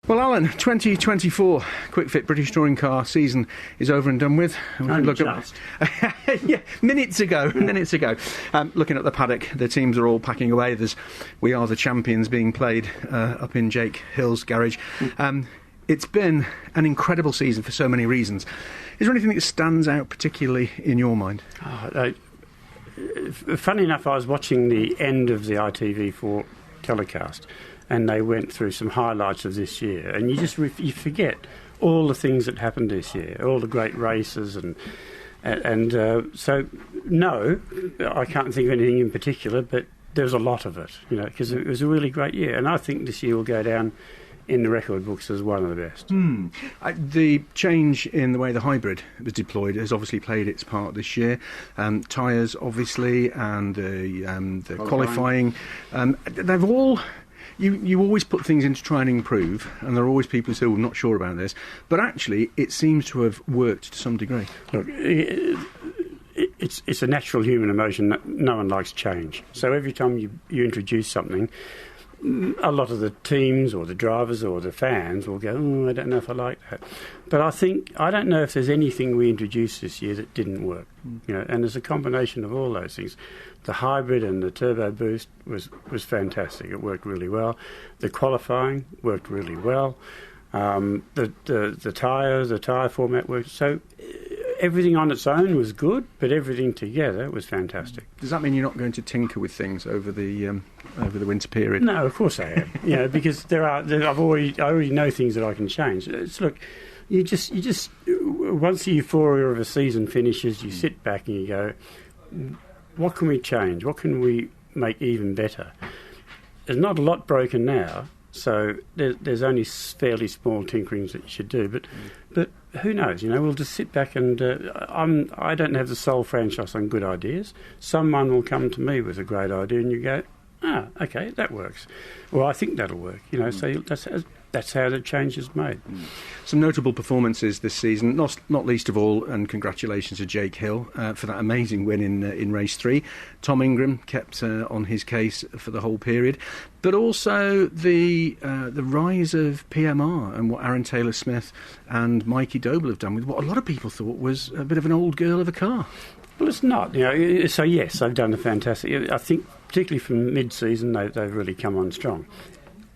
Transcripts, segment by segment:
Well, Alan, 2024 Quick Fit British Touring Car season is over and done with. Yeah, minutes ago. Looking at the paddock, the teams are all packing away. There's We Are the Champions being played up in Jake Hill's garage. It's been an incredible season for so many reasons. Is there anything that stands out particularly in your mind? Funny enough, I was watching the end of the ITV4 telecast, and they went through some highlights of this year, and you forget all the things that happened this year, all the great races, and so no, I can't think of anything in particular, but there's a lot of it, because it was a really great year, and I think this year will go down in the record books as one of the best. The change in the way the hybrid was deployed has obviously played its part this year. Tyres, obviously, and the qualifying. They've all... You always put things in to try and improve, and there are always people who say, well, I'm not sure about this. But actually, it seems to have worked to some degree. Look, it's a natural human emotion that no one likes change. So every time you introduce something, a lot of the teams or the drivers or the fans will go, I don't know if I like that. But I don't know if there's anything we introduced this year that didn't work. And there's a combination of all those things. The hybrid and the turbo boost was fantastic. It worked really well. The qualifying worked really well. The tyre format worked. So everything on its own was good, but everything together was fantastic. Does that mean you're not going to tinker with things over the winter period? No, of course I am. Because I already know things that I can change. Look, you just once the euphoria of a season finishes, you sit back and you go, what can we change? What can we make even better? There's not a lot broken now, so there's only fairly small tinkerings that you should do. But who knows? We'll just sit back and I don't have the sole franchise on good ideas. Someone will come to me with a great idea, and you go, okay, that works. Well, I think that'll work. So that's how the change is made. Some notable performances this season, not least of all, and congratulations to Jake Hill for that amazing win in race 3. Tom Ingram kept on his case for the whole period, but also the rise of PMR and what Aaron Taylor-Smith and Mikey Doble have done with what a lot of people thought was a bit of an old girl of a car. Well, it's not. So yes, they've done a fantastic. I think particularly from mid-season, they've really come on strong.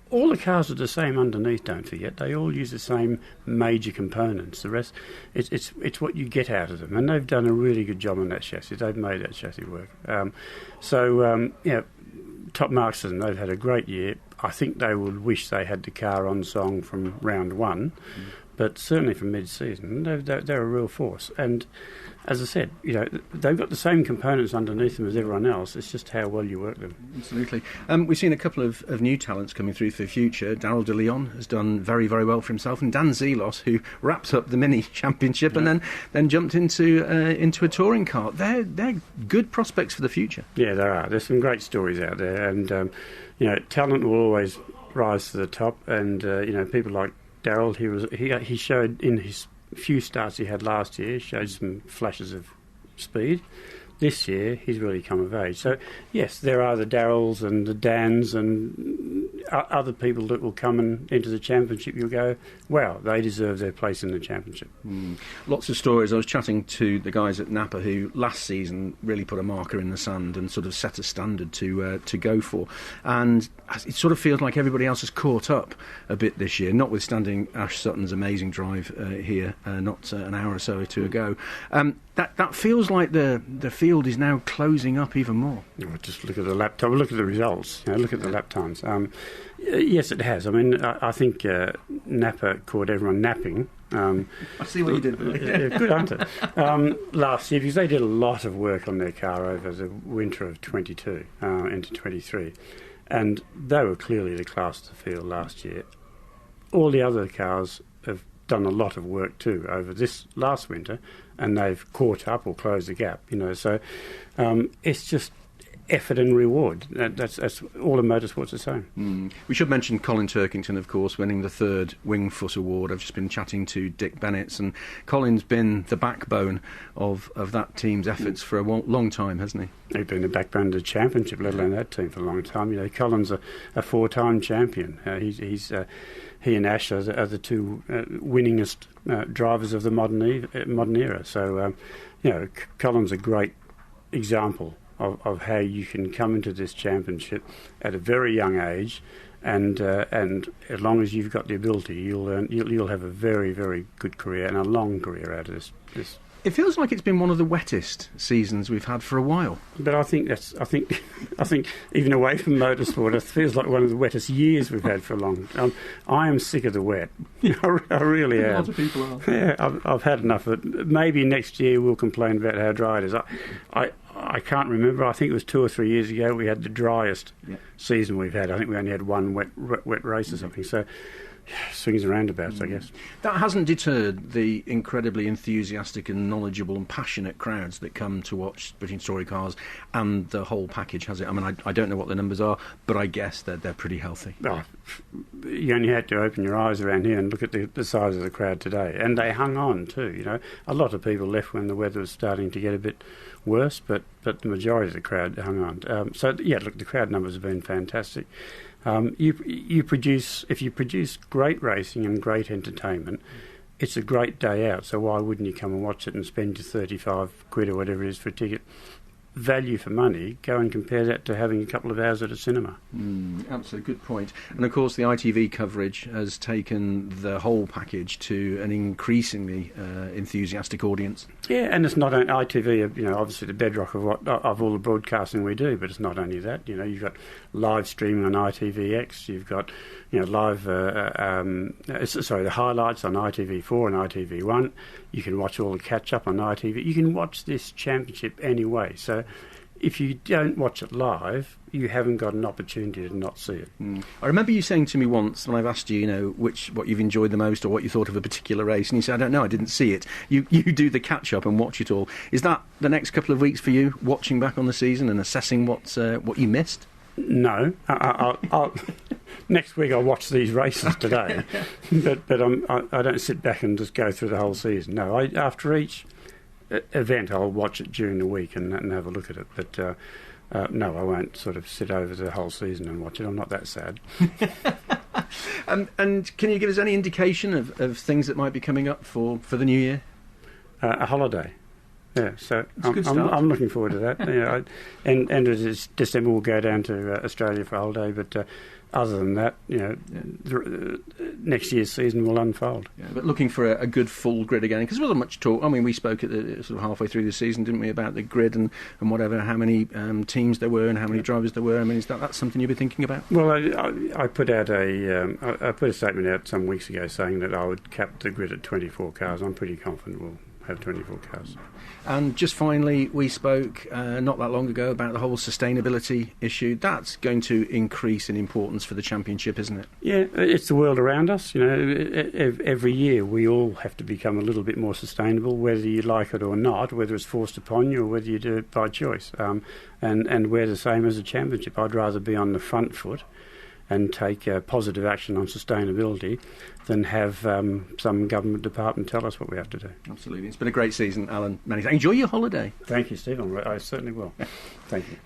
All the cars are the same underneath, don't forget. They all use the same major components. The rest, it's what you get out of them. And they've done a really good job on that chassis. They've made that chassis work. Top marks, and they've had a great year. I think they would wish they had the car on song from round 1, but certainly from mid-season, they're a real force. And as I said, they've got the same components underneath them as everyone else. It's just how well you work them. Absolutely. We've seen a couple of new talents coming through for the future. Daryl de Leon has done very, very well for himself, and Dan Zelos, who wrapped up the Mini Championship and then jumped into a touring car. They're good prospects for the future. Yeah, there are. There's some great stories out there, and talent will always rise to the top. And people like Daryl, he showed in his few starts he had last year, showed some flashes of speed. This year, he's really come of age. So, yes, there are the Darryls and the Dans and other people that will come into the championship. You'll go, wow, they deserve their place in the championship. Lots of stories. I was chatting to the guys at Napa who last season really put a marker in the sand and sort of set a standard to go for. And it sort of feels like everybody else has caught up a bit this year, notwithstanding Ash Sutton's amazing drive here not an hour or so or two ago. That feels like the field is now closing up even more. Just look at the lap time. Look at the results. Look at the lap times. Yes, it has. I mean, I think Napa caught everyone napping. I see what you did. Good, aren't it? Last year, because they did a lot of work on their car over the winter of 22 into 23, and they were clearly the class of the field last year. All the other cars have done a lot of work too over this last winter, and they've caught up or closed the gap. So it's just effort and reward. That's all in motorsport's the same. We should mention Colin Turkington, of course, winning the 3rd Wingfoot Award. I've just been chatting to Dick Bennett, and Colin's been the backbone of that team's efforts for a long time, hasn't he? He's been the backbone of the championship, let alone that team, for a long time. Colin's a 4-time champion. He and Ash are the two winningest drivers of the modern era. So, Colin's a great example of how you can come into this championship at a very young age, and as long as you've got the ability, you'll have a very, very good career and a long career out of this. It feels like it's been one of the wettest seasons we've had for a while. But I think even away from motorsport, it feels like one of the wettest years we've had for a long time. I am sick of the wet. I really am. A lot of people are. Yeah, I've had enough of it. Maybe next year we'll complain about how dry it is. I can't remember. I think it was 2 or 3 years ago we had the driest season we've had. I think we only had one wet race or something. So. Swings and roundabouts, I guess. That hasn't deterred the incredibly enthusiastic and knowledgeable and passionate crowds that come to watch British Story Cars and the whole package, has it? I mean, I don't know what the numbers are, but I guess that they're pretty healthy. Oh, you only had to open your eyes around here and look at the size of the crowd today. And they hung on too, A lot of people left when the weather was starting to get a bit worse, but the majority of the crowd hung on. The crowd numbers have been fantastic. If you produce great racing and great entertainment, it's a great day out. So why wouldn't you come and watch it and spend your 35 quid or whatever it is for a ticket? Value for money, go and compare that to having a couple of hours at a cinema. Absolutely, good point. And of course the ITV coverage has taken the whole package to an increasingly enthusiastic audience. Yeah, and it's not only ITV, obviously the bedrock of all the broadcasting we do, but it's not only that. You've got live streaming on ITVX, you've got live the highlights on ITV4 and ITV1. You can watch all the catch-up on ITV. You can watch this championship anyway. So if you don't watch it live, you haven't got an opportunity to not see it. I remember you saying to me once, when I've asked you, what you've enjoyed the most or what you thought of a particular race, and you said, I don't know, I didn't see it. You do the catch-up and watch it all. Is that the next couple of weeks for you, watching back on the season and assessing what you missed? No. I'll next week I'll watch these races today, but I don't sit back and just go through the whole season. No, after each event I'll watch it during the week and have a look at it. But no, I won't sort of sit over the whole season and watch it. I'm not that sad. And can you give us any indication of things that might be coming up for the new year? A holiday. Yeah, so I'm looking forward to that. And end of December we'll go down to Australia for a holiday, but other than that, next year's season will unfold. Yeah, but looking for a good full grid again, because there wasn't much talk. I mean, we spoke at sort of halfway through the season, didn't we, about the grid and whatever, how many teams there were and how many drivers there were. I mean, is that's something you've been thinking about? Well, I put out I put a statement out some weeks ago saying that I would cap the grid at 24 cars. I'm pretty confident we'll have 24 cars. And just finally, we spoke not that long ago about the whole sustainability issue. That's going to increase in importance for the championship, isn't it? Yeah, it's the world around us. Every year we all have to become a little bit more sustainable, whether you like it or not, whether it's forced upon you or whether you do it by choice. And we're the same as a championship. I'd rather be on the front foot and take positive action on sustainability than have some government department tell us what we have to do. Absolutely. It's been a great season, Alan. Many thanks. Enjoy your holiday. Thank you, Steve. I certainly will. Thank you.